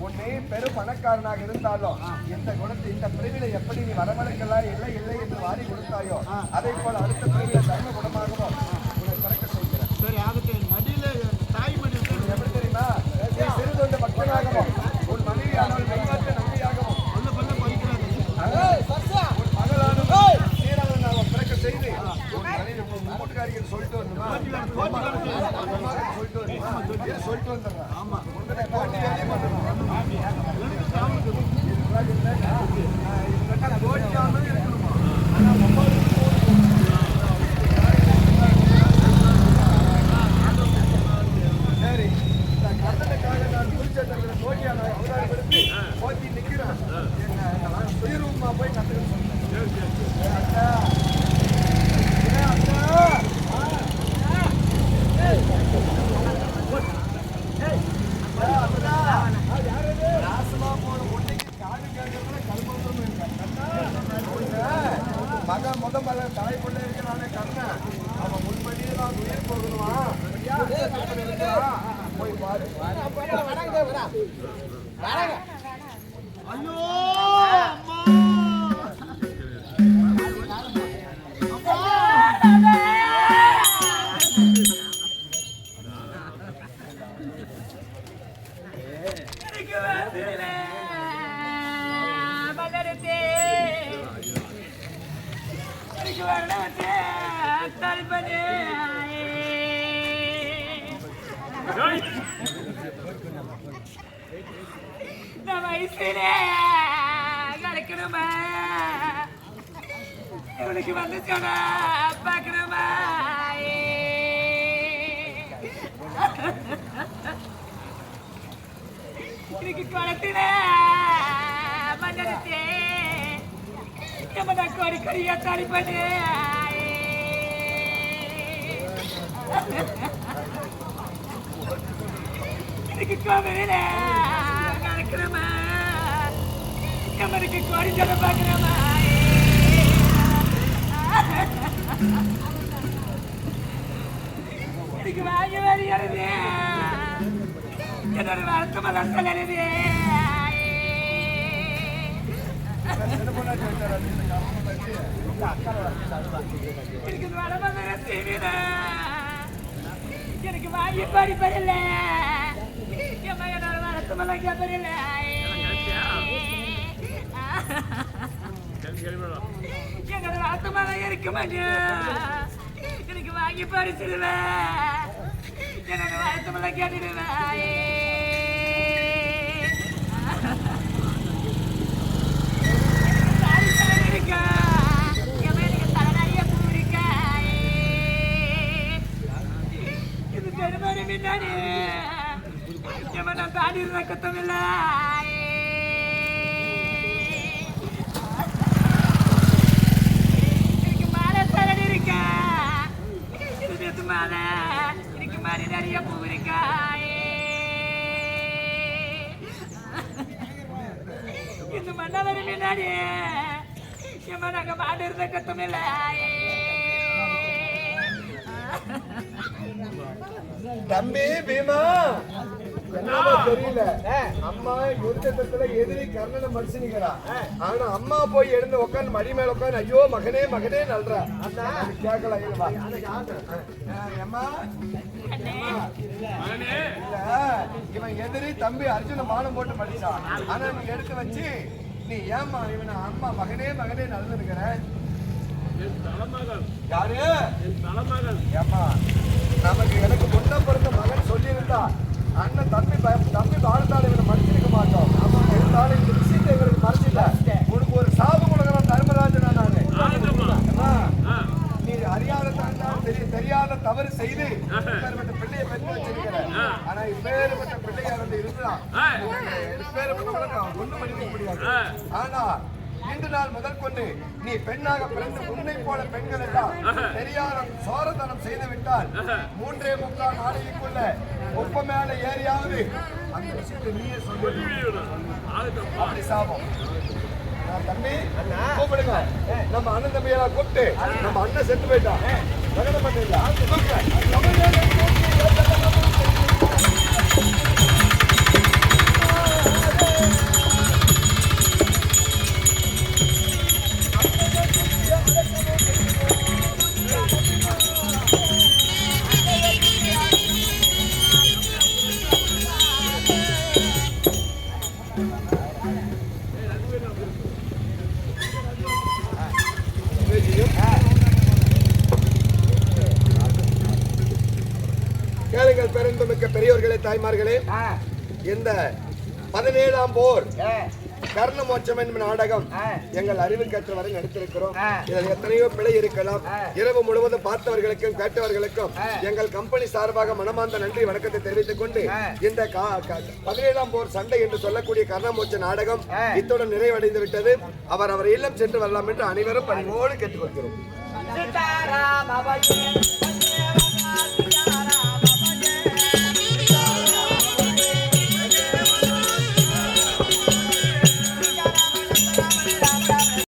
உன்னை பெரும் பணக்காரனாக இருந்தாலும் இந்த குணத்தை இந்த பிரிவில எப்படி நீ வரவழைக்கலாம் இல்லை இல்லை என்று வாரி கொடுத்தாயோ அதை போல அடுத்த பிரிவில தர்ம குணமாகவும் உன்னை பிறக்க செய்கிறேன். சரி ஆகட்டும். மடியில தாய் மடி எப்படி தெரியுமா? நீ சிறு தொண்டு பக்தனாகவும் உன் மனைவியானவள் வெண்காட்டு நம்பியாகவும் பல்ல பல்ல பறிக்கிறாங்க. உன் மகளானவள் சீராளன் அவன் பிறக்க செய்து உன் மனைவி மூட்டுக்காரிகள் சொல்லிட்டு வரணுமா? சொல்லிட்டு வரணுமா? சொல்லிட்டு வந்துடுறேன். ஆமா உங்களை போட்டி வேலையை பண்ணணும். போட்டியாமல் இருக்கணுமா? சரி, இந்த கர்ணனுக்காக நான் குறிச்சேர்ந்த போட்டியான அவதாரப்படுத்தி போட்டி நிற்கிறேன். என்ன சுயரூபமா போய் கத்துக்க சொல்றேன். அக்கா மகன் மத தலைக்குள்ள இருக்கிறானே கர்ணன், அவன் முன்படியே நான் உயிர் போகணுமா? போய் பாரு. ஐயோ இந்த வயசுல கிடைக்கணுமா? இவனுக்கு வந்து சொன்னா பார்க்கணுமா? இன்னைக்கு குளத்துல மண்ணெடுத்து நம்ம கோடி கொடியா தடி பண்ணு. இன்னைக்கு கோவில நடக்கிறோமா? நம்மளுக்கு கோடி சொல்ல பார்க்கிறோமா? இன்னைக்கு வாங்கி வருகிறது என்னோட வருத்தமெல்லாம் சொல்லுறது. எனக்கு வடமதுரை செய்வீனா எனக்கு வாங்கி படிப்பதில்லை. என் மகனோட வருத்தமெல்லாம் கேட்பதில்லை. என்னோட வருத்தமெல்லாம் இருக்க மாட்டேன். எனக்கு வாங்கி படிச்சிடுவேன். என்னோட வருத்தமெல்லாம் கேட்டுடுவேன். தாடி கத்தமில்லை. எனக்கு மாலை சரடி இருக்கா? இது மாலை எனக்கு மாதிரி நிறைய பூ இருக்கா? இந்த மன்னவரி முன்னாடி நாங்க மாடு இருந்த கத்தமில்லை. தம்பி பீமா, என்னமோ தெரியல, அம்மா யுத்தத்துல எதிரி கர்ணனை மனுஷனிக்கிறா. ஆனா அம்மா போய் எழுந்து உட்காந்து மடி மேல உட்காந்து ஐயோ மகனே மகனே நல்றா. கேட்கல இவன் எதிரி தம்பி அர்ஜுன மானம் போட்டு மடிச்சான். ஆனா நீ எடுத்து வச்சு நீ ஏமா இவனை அம்மா மகனே மகனே நல்லுங்கிற? யாரு ஏமா? நமக்கு எனக்கு முன்ன பிறந்த மகன் சொல்லியிருந்தா அண்ணன் தம்பி வாழ்ந்தாலும் இவனை மறைச்சிருக்க மாட்டோம். இருந்தாலும் இந்த விஷயத்தை எங்களுக்கு மறைச்சில்ல. உனக்கு ஒரு சாபம் கொடுக்குறான் தர்மராஜனா நானு. நீ அறியாத தெரியாத தவறு செய்து இப்பேற்பட்ட பிள்ளையை பெற்று வச்சிருக்கிற. ஆனா இப்பேற்பட்ட பிள்ளையா வந்து இருந்தான் இப்பேற்பட்ட ஒண்ணு பண்ணிக்க முடியாது. ஆனா இன்று நாள் முதல் கொண்டு நீ பெண்ணாக பிறந்து உன்னை போல பெண்கள் எல்லாம் பெரியாரம் சோரதனம் செய்து விட்டால் 3.25 நாளைக்குள்ள ஒப்ப மேல ஏறியாவது அந்த விஷயத்தை நீயே சொல்லி அப்படி சாபம். தம்பி கூப்பிடுங்க, நம்ம அண்ணன் தம்பியெல்லாம் கூப்பிட்டு நம்ம அண்ணன் செத்து போயிட்டான் கேளுங்கள் பெருந்தமிக்க பெரியோர்களே, தாய்மார்களே, இந்த 17ஆம் போர் கர்ண மோட்சம் என்னும் நாடகம் எங்கள் அறிவுக்கேற்ற வரை நடித்திருக்கிறோம். இதில் எத்தனையோ பிழை இருக்கலாம். இரவு முழுவதும் பார்த்தவர்களுக்கும் கேட்டவர்களுக்கும் எங்கள் கம்பெனி சார்பாக மனமார்ந்த நன்றி வணக்கத்தை தெரிவித்துக் கொண்டு இந்த 17ஆம் போர் சண்டை என்று சொல்லக்கூடிய கர்ணமோட்ச நாடகம் இத்துடன் நிறைவடைந்து விட்டது. அவர் இல்லம் சென்று வரலாம் என்று அனைவரும் பணிவோடு கேட்டுக்கொள்கிறோம்.